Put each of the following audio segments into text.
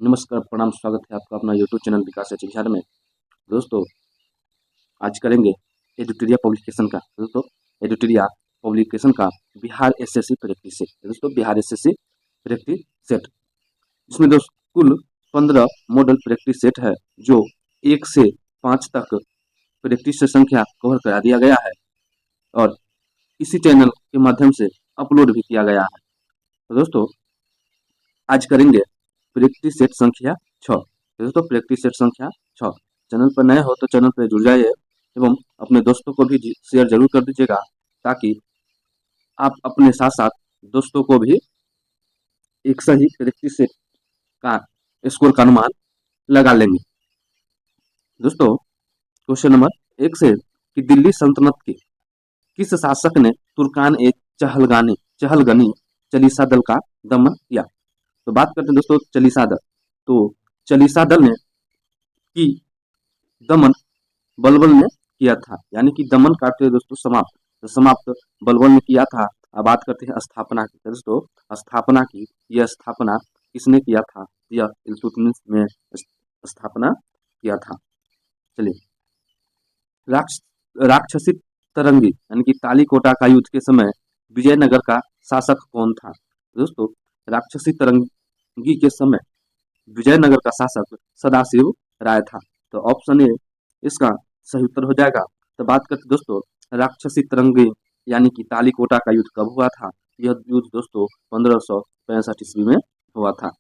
नमस्कार, प्रणाम, स्वागत है आपका अपना यूट्यूब चैनल विकास बिहार में। दोस्तों, आज करेंगे एडिटोरिया पब्लिकेशन का। दोस्तों, एडिटोरिया पब्लिकेशन का बिहार एसएससी प्रैक्टिस सेट। दोस्तों, बिहार एसएससी प्रैक्टिस सेट, इसमें दोस्तों कुल 15 मॉडल प्रैक्टिस सेट है, जो 1 से 5 तक प्रैक्टिस संख्या कवर करा दिया गया है और इसी चैनल के माध्यम से अपलोड भी किया गया है। तो दोस्तों, आज करेंगे प्रैक्टिस सेट संख्या 6। दोस्तों, प्रैक्टिस सेट संख्या 6। चैनल पर नए हो तो चैनल पर जुड़ जाइए एवं अपने दोस्तों को भी शेयर जरूर कर दीजिएगा, ताकि आप अपने साथ साथ दोस्तों को भी एक सही प्रैक्टिस सेट का स्कोर का अनुमान लगा लेंगे। दोस्तों, क्वेश्चन नंबर 1 से कि दिल्ली सल्तनत के किस शासक ने तुर्कान ए चहलगनी चालीसा दल का दमन किया? तो बात करते हैं दोस्तों चालीसा दल। तो चालीसा दल ने की दमन बलबन ने किया था, यानी कि दमन का अर्थ है दोस्तों समाप्त। तो समाप्त बलबन ने किया था। अब बात करते हैं स्थापना की। तो दोस्तों, स्थापना की, यह स्थापना किसने किया था? यह इल्तुतमिश ने स्थापना किया था। चलिए, राक्षसी तरंगी यानी कि तालीकोटा का युद्ध के समय विजयनगर का शासक कौन था? दोस्तों, राक्षसी तरंगी के समय विजयनगर का शासक सदाशिव राय था। तो ऑप्शन ए इसका सही उत्तर हो जाएगा। तो बात करते दोस्तों राक्षसी तरंगी यानी कि तालीकोटा का युद्ध कब हुआ था? यह युद्ध दोस्तों 1565 ईस्वी में हुआ था।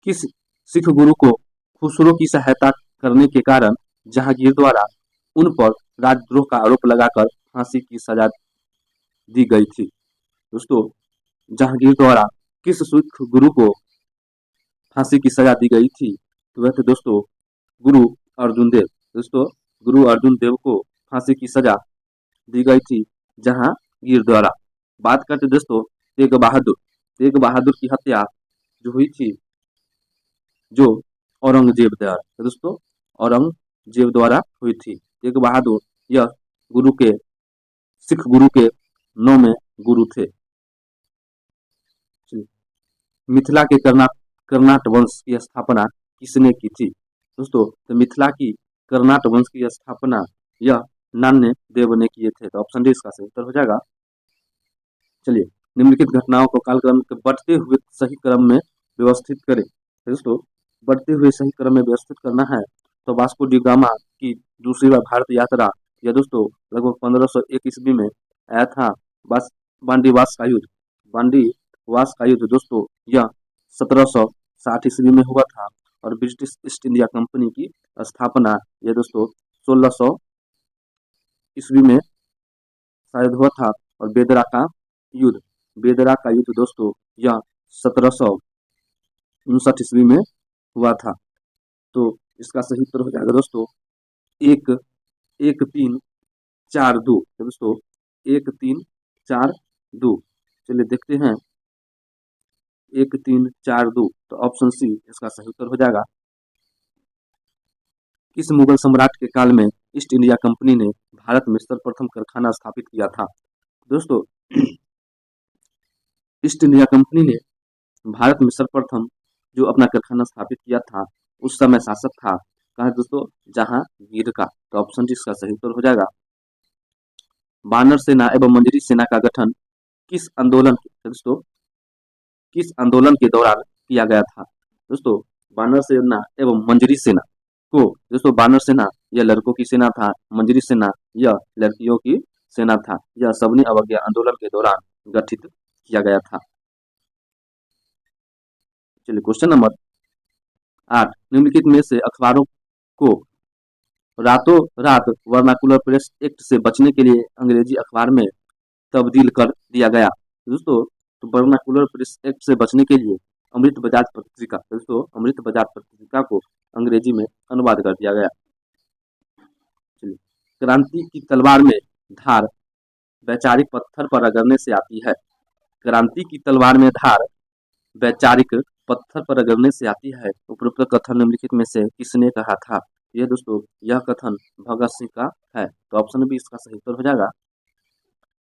किस सिख गुरु को खुसरो की सहायता करने के कारण जहांगीर द्वारा उन पर राजद्रोह का आरोप लगाकर फांसी की सजा दी गई थी? दोस्तों, जहांगीर द्वारा किस सिख गुरु को फांसी की सजा दी गई थी? तो वह थे दोस्तों गुरु अर्जुन देव। दोस्तों, गुरु अर्जुन देव को फांसी की सजा दी गई थी जहांगीर द्वारा। बात करते दोस्तों तेग बहादुर की हत्या जो हुई थी, जो औरंगजेब द्वारा, तो दोस्तों औरंगजेब द्वारा हुई थी। तेग बहादुर यह गुरु के सिख गुरु के 9वें गुरु थे। मिथिला के कर्नाट वंश की स्थापना किसने की थी? दोस्तों, तो मिथिला की कर्नाट वंश की स्थापना यह नान्य देव ने किए थे। तो ऑप्शन डी इसका सही उत्तर हो जाएगा। चलिए, निम्नलिखित घटनाओं को कालक्रम के बढ़ते हुए सही क्रम में व्यवस्थित करें। तो दोस्तों, बढ़ते हुए सही क्रम में व्यवस्थित करना है तो वास्को डी गामा की दूसरी बार भारत यात्रा, यह दोस्तों लगभग 1501 ईस्वी में आया था। बांडीवास का युद्ध, बांडीवास का युद्ध दोस्तों यह 1760 ईस्वी में हुआ था। और ब्रिटिश ईस्ट इंडिया कंपनी की स्थापना यह दोस्तों 1600 ईस्वी में शायद हुआ था। और बेदरा का युद्ध दोस्तों यह 1759 ईस्वी में हुआ था। तो इसका सही उत्तर हो जाएगा दोस्तों 1-3-4-2। तो दोस्तों 1-3-4-2। चलिए देखते हैं 1-3-4-2। तो ऑप्शन सी इसका सही उत्तर हो जाएगा। किस मुगल सम्राट के काल में ईस्ट इंडिया कंपनी ने भारत में सर्वप्रथम कारखाना स्थापित किया था? दोस्तों, ईस्ट इंडिया कंपनी ने भारत में सर्वप्रथम जो अपना कारखाना स्थापित किया था, उस समय शासक था कहा दोस्तों जहांगीर का। तो ऑप्शन डी इसका सही उत्तर हो जाएगा। बानर सेना एवं मंजरी सेना का गठन दोस्तों किस आंदोलन के दौरान किया गया था? दोस्तों, बानर सेना एवं मंजरी सेना को दोस्तों बानर सेना यह लड़कों की सेना था, मंजरी सेना यह लड़कियों की सेना था। यह सबनी अवज्ञा आंदोलन के दौरान गठित किया गया था। चलिए, क्वेश्चन नंबर 8, निम्नलिखित में से अखबारों को रातों रात वर्नाकुलर प्रेस एक्ट से बचने के लिए अंग्रेजी अखबार में तब्दील कर दिया गया। दोस्तों, तो वर्नाकुलर प्रेस एक्ट से बचने के लिए अमृत बजाज पत्रिका को अंग्रेजी में अनुवाद कर दिया गया। चलिए, क्रांति की तलवार में धार वैचारिक पत्थर पर रगड़ने से आती है। क्रांति की तलवार में धार वैचारिक पत्थर पर रगड़ने से आती है। उपरोक्त कथन निम्नलिखित में से किसने कहा था? यह दोस्तों यह कथन भगत सिंह का है। तो ऑप्शन बी इसका सही उत्तर हो जाएगा।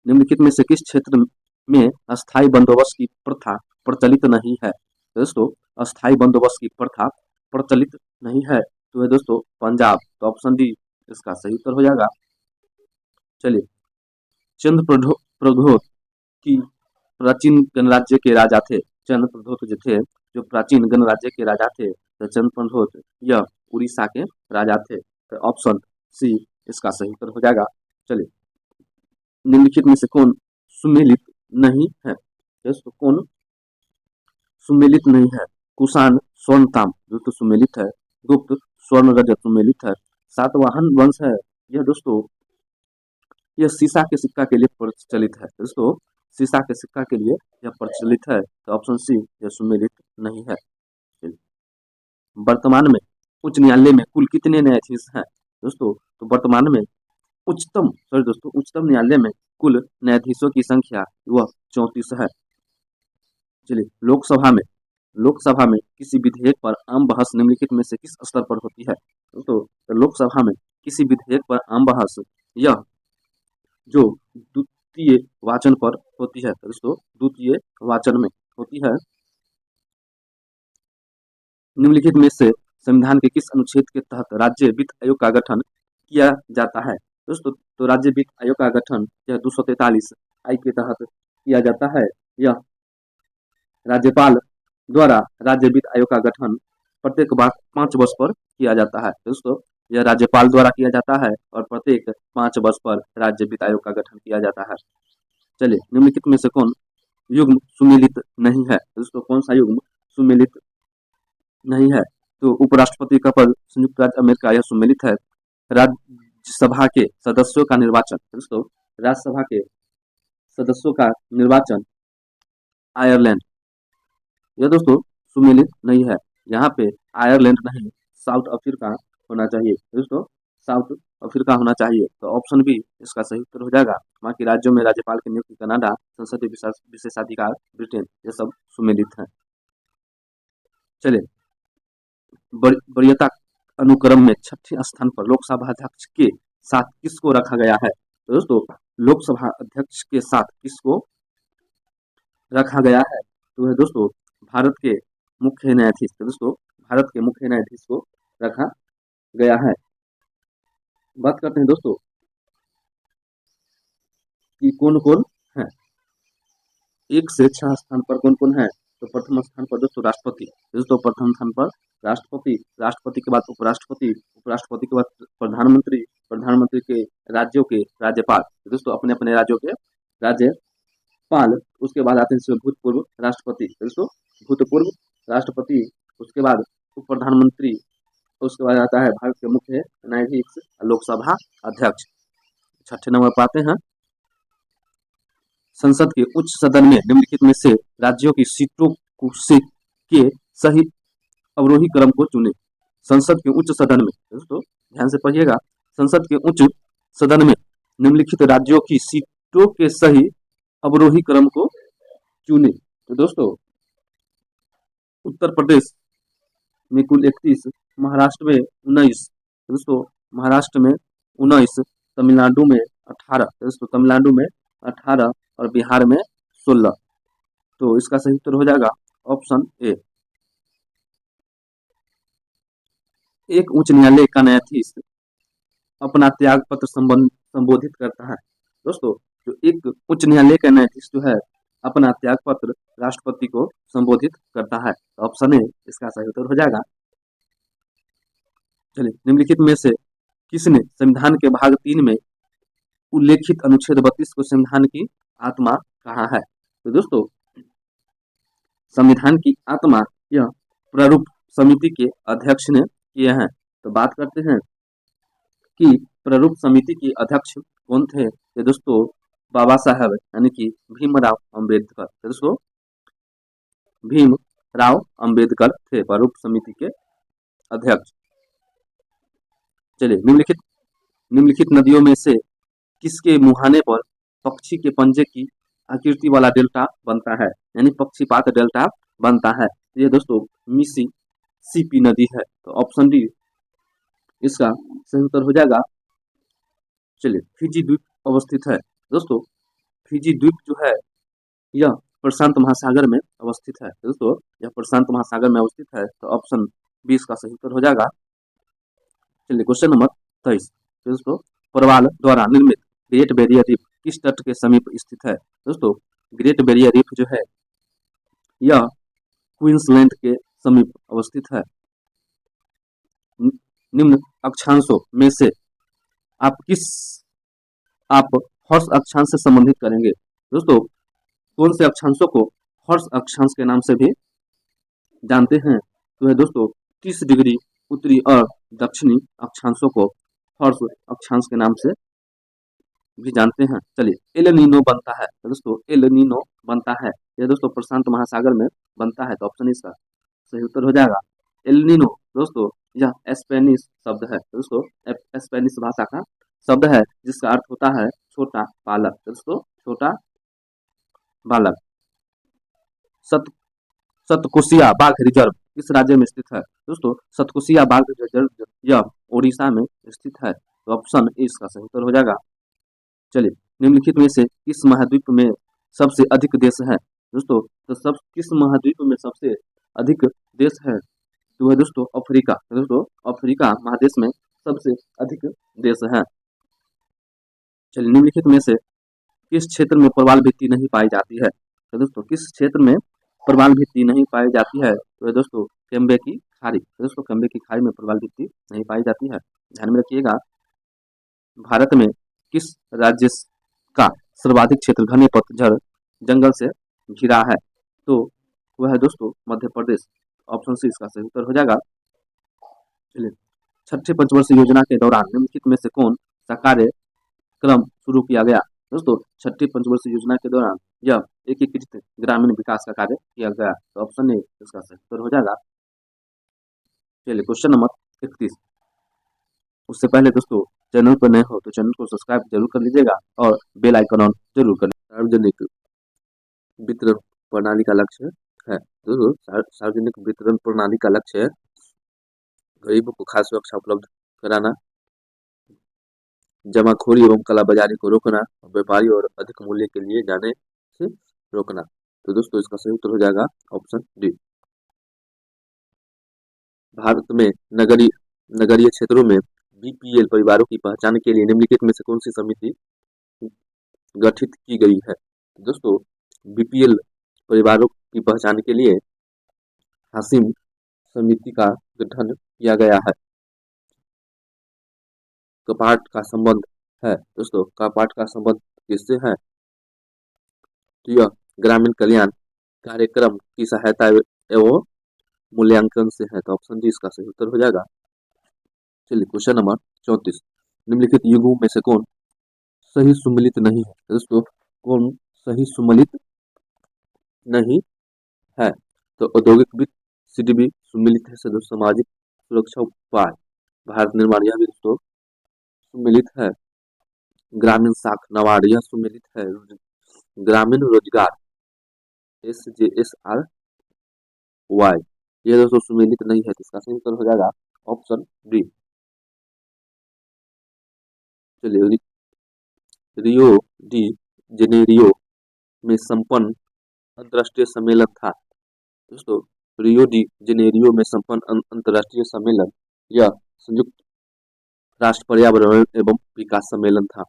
निम्नलिखित में से किस क्षेत्र में अस्थायी बंदोबस्त की प्रथा प्रचलित नहीं है। तो दोस्तों अस्थायी बंदोबस्त की प्रथा प्रचलित नहीं है तो है दोस्तों पंजाब। तो ऑप्शन डी इसका सही उत्तर हो जाएगा। चलिए, चंद्र प्रद्योत की प्राचीन गणराज्य के राजा थे। चंद्र प्रद्योत जो थे, जो प्राचीन गणराज्य के राजा थे, तो चंद्र प्रद्योत यह उड़ीसा के राजा थे। तो ऑप्शन सी इसका सही उत्तर हो जाएगा। चलिए, निम्नलिखित में से कौन सुमेलित नहीं है? दोस्तों कौन सुमेलित नहीं है? कुषाण स्वर्ण ताम जो तो सुमेलित है, गुप्त स्वर्ण रजत सुमेलित है, सातवाहन वंश है यह दोस्तों यह सीसा के सिक्का के लिए प्रचलित है। दोस्तों सीसा के सिक्का के लिए यह प्रचलित है। तो ऑप्शन सी यह सुमेलित नहीं है। वर्तमान में उच्च न्यायालय में कुल कितने न्यायाधीश हैं? दोस्तों तो वर्तमान में उच्चतम न्यायालय में कुल न्यायाधीशों की संख्या वह 34 है। चलिए, लोकसभा में किसी विधेयक पर आम बहस निम्नलिखित में से किस स्तर पर होती है? दोस्तों तो लोकसभा में किसी विधेयक पर आम बहस यह जो द्वितीय वाचन पर होती है। तो दोस्तों द्वितीय वाचन में होती है। निम्नलिखित में से संविधान के किस अनुच्छेद के तहत राज्य वित्त आयोग का गठन किया जाता है? दोस्तों तो राज्य वित्त आयोग का गठन यह 243 आई के तहत किया जाता है। यह राज्यपाल द्वारा राज्य वित्त आयोग का गठन प्रत्येक 5 वर्ष पर किया जाता है। दोस्तों यह राज्यपाल द्वारा किया जाता है और प्रत्येक 5 वर्ष पर राज्य वित्त आयोग का गठन किया जाता है। चलिए, निम्नलिखित में से कौन युग्म सुमेलित नहीं है? दोस्तों कौन सा युग्म सुमेलित नहीं है? तो उपराष्ट्रपति का पद संयुक्त राज्य अमेरिका यह सुमेलित है। राज्यसभा के सदस्यों का निर्वाचन, दोस्तों राज्यसभा के सदस्यों का निर्वाचन आयरलैंड यह दोस्तों सुमेलित नहीं है। यहाँ पे आयरलैंड नहीं, साउथ अफ्रीका होना चाहिए। दोस्तों साउथ अफ्रीका होना चाहिए। तो ऑप्शन बी इसका सही उत्तर हो जाएगा। बाकी राज्यों में राज्यपाल की नियुक्ति कनाडा, संसदीय विशेषाधिकार ब्रिटेन, ये सब सुमेलित हैं। चलिए, वरीयता अनुक्रम में 6ठे स्थान पर लोकसभा अध्यक्ष के साथ किसको रखा गया है? तो दोस्तों लोकसभा अध्यक्ष के साथ किसको रखा गया है? तो है दोस्तों भारत के मुख्य न्यायाधीश। तो दोस्तों भारत के मुख्य न्यायाधीश को रखा गया है। बात करते हैं दोस्तों कि कौन कौन है। 1 से 6 स्थान पर कौन कौन है? तो प्रथम स्थान पर दोस्तों राष्ट्रपति। दोस्तों प्रथम स्थान पर राष्ट्रपति, राष्ट्रपति के बाद उपराष्ट्रपति, उपराष्ट्रपति के बाद प्रधानमंत्री, प्रधानमंत्री के राज्यों के राज्यपाल। दोस्तों अपने अपने राज्यों के राज्यपाल। उसके बाद आते हैं भूतपूर्व राष्ट्रपति। दोस्तों भूतपूर्व राष्ट्रपति, उसके बाद उप प्रधानमंत्री, उसके बाद आता है भारत के मुख्य न्यायाधीश, लोकसभा अध्यक्ष। 6ठे नंबर पर आते हैं संसद के उच्च सदन में निम्नलिखित में से राज्यों की सीटों से के सही अवरोही क्रम को चुने। संसद के उच्च सदन में, दोस्तों ध्यान से पढ़िएगा, संसद के उच्च सदन में निम्नलिखित राज्यों की सीटों के सही अवरोही क्रम को चुने। तो दोस्तों उत्तर प्रदेश में कुल 31, महाराष्ट्र में 19, दोस्तों महाराष्ट्र में 19, तमिलनाडु में 18, दोस्तों तमिलनाडु में 18 और बिहार में 16। तो इसका सही उत्तर हो जाएगा ऑप्शन ए। एक उच्च न्यायालय का न्यायाधीश अपना त्याग पत्र संबोधित करता है। दोस्तों जो एक उच्च न्यायालय का न्यायाधीश जो है अपना त्याग पत्र राष्ट्रपति को संबोधित करता है। ऑप्शन ए इसका सही उत्तर हो जाएगा। चलिए, निम्नलिखित में से किसने संविधान के भाग 3 में उल्लेखित अनुच्छेद 32 को संविधान की आत्मा कहा है? तो दोस्तों संविधान की आत्मा यह प्रारूप समिति के अध्यक्ष ने किए हैं। तो बात करते हैं कि प्रारूप समिति के अध्यक्ष कौन थे? तो दोस्तों बाबा साहब यानी कि भीमराव अंबेडकर। तो दोस्तों भीमराव अंबेडकर थे प्रारूप समिति के अध्यक्ष। चलिए, निम्नलिखित नदियों में से किसके मुहाने पर पक्षी के पंजे की आकृति वाला डेल्टा बनता है, यानी पक्षीपात डेल्टा बनता है? ये दोस्तों मिसिसिपी नदी है। तो ऑप्शन डी इसका सही उत्तर हो जाएगा। चलिए, फिजी द्वीप अवस्थित है। दोस्तों फिजी द्वीप जो है यह प्रशांत महासागर में अवस्थित है। दोस्तों यह प्रशांत महासागर में अवस्थित है, तो ऑप्शन 20 का सही उत्तर हो जाएगा। चलिए क्वेश्चन नंबर 23। दोस्तों परवाल द्वारा निर्मित ग्रेट बैरियर रीफ किस तट के समीप स्थित है? दोस्तों ग्रेट बैरियर रीफ जो है यह क्वींसलैंड के समीप अवस्थित है। निम्न अक्षांशों में से आप हॉर्स अक्षांश से संबंधित करेंगे? दोस्तों कौन से अक्षांशों को हॉर्स अक्षांश के नाम से भी जानते हैं? तो है दोस्तों 30 डिग्री उत्तरी और दक्षिणी अक्षांशों को हॉर्स अक्षांश के नाम से भी जानते हैं। चलिए एल नीनो बनता है, तो दोस्तों एल नीनो बनता है, यह दोस्तों प्रशांत महासागर में बनता है, तो ऑप्शन इसका सही उत्तर हो जाएगा। एल नीनो दोस्तों यह स्पेनिश शब्द है, तो दोस्तों स्पेनिश भाषा का शब्द है जिसका अर्थ होता है छोटा बालक। दोस्तों छोटा बालक। सतकोशिया बाघ रिजर्व किस राज्य में स्थित है? दोस्तों सतकोशिया बाघ रिजर्व यह ओडिशा में स्थित है, तो ऑप्शन इसका सही उत्तर हो जाएगा। चलिए निम्नलिखित में से किस महाद्वीप में सबसे अधिक देश है? दोस्तों तो किस महाद्वीप में सबसे अधिक देश है? तो है दोस्तों अफ्रीका। दोस्तों अफ्रीका महादेश में सबसे अधिक देश है। चलिए निम्नलिखित में से किस क्षेत्र में प्रवाल भित्ति नहीं पाई जाती है? तो दोस्तों किस क्षेत्र में प्रवाल भित्ति नहीं पाई जाती है? तो दोस्तों केम्बे की खाड़ी। दोस्तों केम्बे की खाड़ी में प्रवाल भित्ति नहीं पाई जाती है, ध्यान में रखिएगा। भारत में किस राज्य का सर्वाधिक क्षेत्र घने पतझड़ जंगल से घिरा है? तो वह है दोस्तों मध्य प्रदेश, ऑप्शन सी इसका सही उत्तर हो जाएगा। चलिए छठे पंचवर्षीय योजना के दौरान निम्नलिखित में से कौन सा कार्यक्रम शुरू किया गया? दोस्तों छठी पंचवर्षीय योजना के दौरान यह एकीकृत ग्रामीण विकास का कार्य किया गया, तो ऑप्शन ए इसका सही उत्तर हो जाएगा। चलिए क्वेश्चन नंबर 31। उससे पहले दोस्तों चैनल पर नए हो तो चैनल को सब्सक्राइब जरूर कर लीजिएगा और बेल आइकन ऑन जरूर कर। सार्वजनिक वितरण प्रणाली का लक्ष्य है। दोस्तों सार्वजनिक वितरण प्रणाली का लक्ष्य है गरीबों को खाद्य सुरक्षा उपलब्ध कराना, जमाखोरी एवं कालाबाजारी को रोकना, व्यापारी और अधिक मूल्य के लिए जाने से रोकना। तो दोस्तों इसका सही उत्तर हो जाएगा ऑप्शन डी। भारत में नगरीय क्षेत्रों में बीपीएल परिवारों की पहचान के लिए निम्नलिखित में से कौन सी समिति गठित की गई है? दोस्तों बीपीएल परिवारों की पहचान के लिए हाशिम समिति का गठन किया गया है। कपाट का संबंध है, दोस्तों कपाट का संबंध किससे है? तो यह ग्रामीण कल्याण कार्यक्रम की सहायता एवं मूल्यांकन से है, तो ऑप्शन डी इसका सही उत्तर हो जाएगा। चलिए क्वेश्चन नंबर 34। निम्नलिखित युगों में से कौन सही सुमेलित नहीं है? दोस्तों कौन सही सुमेलित नहीं है? तो औद्योगिक वित्त सीडीबी सुमेलित है, सदस्य सामाजिक सुरक्षा उपाय भारत निर्माण यह भी दोस्तों सुमेलित है। ग्रामीण साख नाबार्ड यह सुमेलित है। ग्रामीण रोजगार SJSRY यह दोस्तों सुमेलित नहीं है, तो इसका सही उत्तर हो जाएगा ऑप्शन डी। चलिए रियो डी जेनेरियो में संपन्न अंतर्राष्ट्रीय सम्मेलन था। दोस्तों रियो डी जेनेरियो में संपन्न अंतर्राष्ट्रीय सम्मेलन यह संयुक्त राष्ट्र पर्यावरण एवं विकास सम्मेलन था।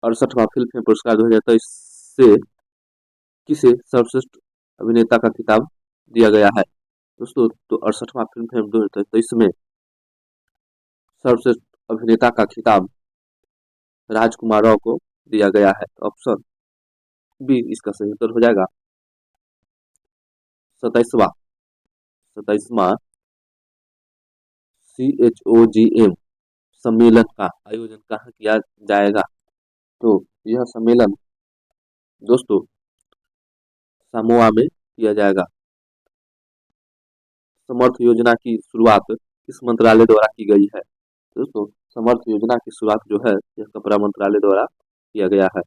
68वां फिल्म पुरस्कार 2023 से किसे सर्वश्रेष्ठ अभिनेता का खिताब दिया गया है? दोस्तों तो 68वां फिल्म फेयर 2023 में सर्वश्रेष्ठ अभिनेता का खिताब राजकुमार राव को दिया गया है, तो ऑप्शन बी इसका सही उत्तर हो जाएगा। 27वां CHOGM सम्मेलन का आयोजन कहाँ किया जाएगा? तो यह सम्मेलन दोस्तों सामोआ में किया जाएगा। समर्थ योजना की शुरुआत किस मंत्रालय द्वारा की गई है? दोस्तों समर्थ योजना की शुरुआत जो है यह कपड़ा मंत्रालय द्वारा किया गया है।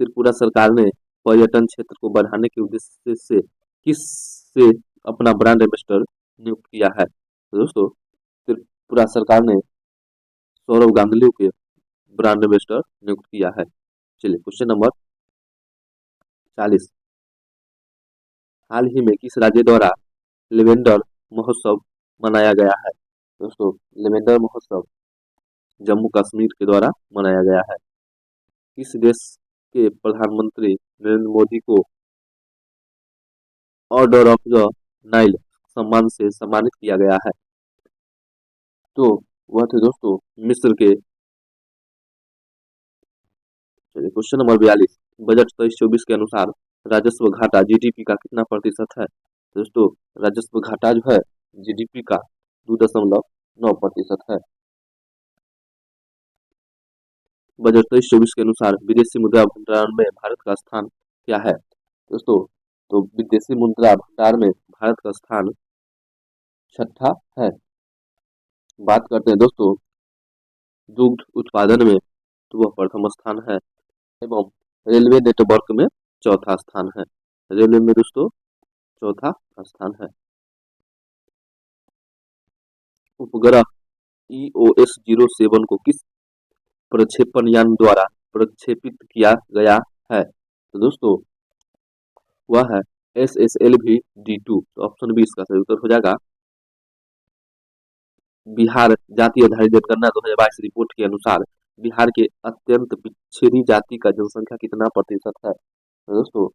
त्रिपुरा सरकार ने पर्यटन क्षेत्र को बढ़ाने के उद्देश्य से किस से अपना ब्रांड एम्बेसडर नियुक्त किया है? तो दोस्तों त्रिपुरा सरकार ने सौरव गांगुली के ब्रांड एम्बेसडर नियुक्त किया है। चलिए क्वेश्चन नंबर 40। हाल ही में किस राज्य द्वारा लेवेंडर महोत्सव मनाया गया है? दोस्तों, लेवेंडर महोत्सव जम्मू कश्मीर के द्वारा मनाया गया है। किस देश के प्रधानमंत्री नरेंद्र मोदी को ऑर्डर ऑफ द नाइल सम्मान से सम्मानित किया गया है? तो वह थे दोस्तों मिस्र के। चलिए क्वेश्चन नंबर 42। बजट 23-24 के अनुसार राजस्व घाटा जीडीपी का कितना प्रतिशत है? दोस्तों, राजस्व घाटा जो है जीडीपी का 2.9% है। बजट 23-24 के अनुसार विदेशी मुद्रा भंडार में भारत का स्थान क्या है? दोस्तों, तो विदेशी मुद्रा भंडार में भारत का स्थान 6ठा है। बात करते हैं दोस्तों दुग्ध उत्पादन में, तो वह प्रथम स्थान है एवं रेलवे नेटवर्क में चौथा स्थान है। रेलवे में दोस्तों चौथा स्थान है। उपग्रह EOS-07 को किस प्रक्षेपण यान द्वारा प्रक्षेपित किया गया है? तो दोस्तों वह है SSLV D2। तो ऑप्शन बी इसका सही उत्तर हो जाएगा। बिहार जाति आधारित जनगणना 2022 रिपोर्ट के अनुसार बिहार के अत्यंत पिछड़ी जाति का जनसंख्या कितना प्रतिशत है? तो दोस्तों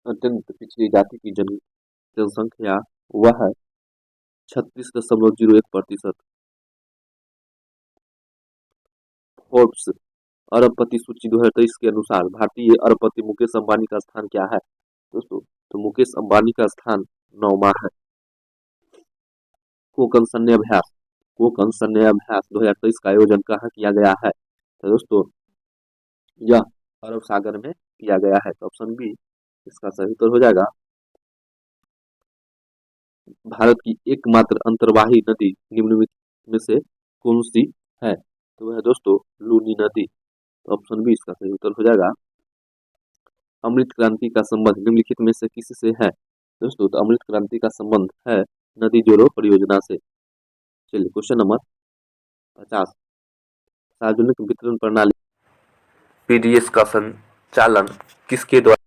अत्यंत पिछड़ी जाति की जनसंख्या वह है 36.01%। फोर्ब्स अरबपति सूची 2023 के अनुसार भारतीय अरबपति मुकेश अंबानी का स्थान क्या है? दोस्तों, तो मुकेश अंबानी का स्थान 9वां है। कोकण सैन्य अभ्यास 2023 का आयोजन कहाँ किया गया है? तो दोस्तों यह अरब सागर में किया गया है। तो ऑप्शन बी इसका सही उत्तर हो जाएगा। भारत की एकमात्र अंतर्वाही नदी निम्नलिखित में से कौन सी है? तो वह है दोस्तों लूनी नदी। तो ऑप्शन बी इसका सही उत्तर हो जाएगा। अमृत क्रांति का संबंध निम्नलिखित में से किससे है? दोस्तों, तो अमृत क्रांति का संबंध है नदी जोड़ो परियोजना से। चलिए क्वेश्चन नंबर 50। सार्वजनिक वितरण प्रणाली PDS का संचालन किसके द्वारा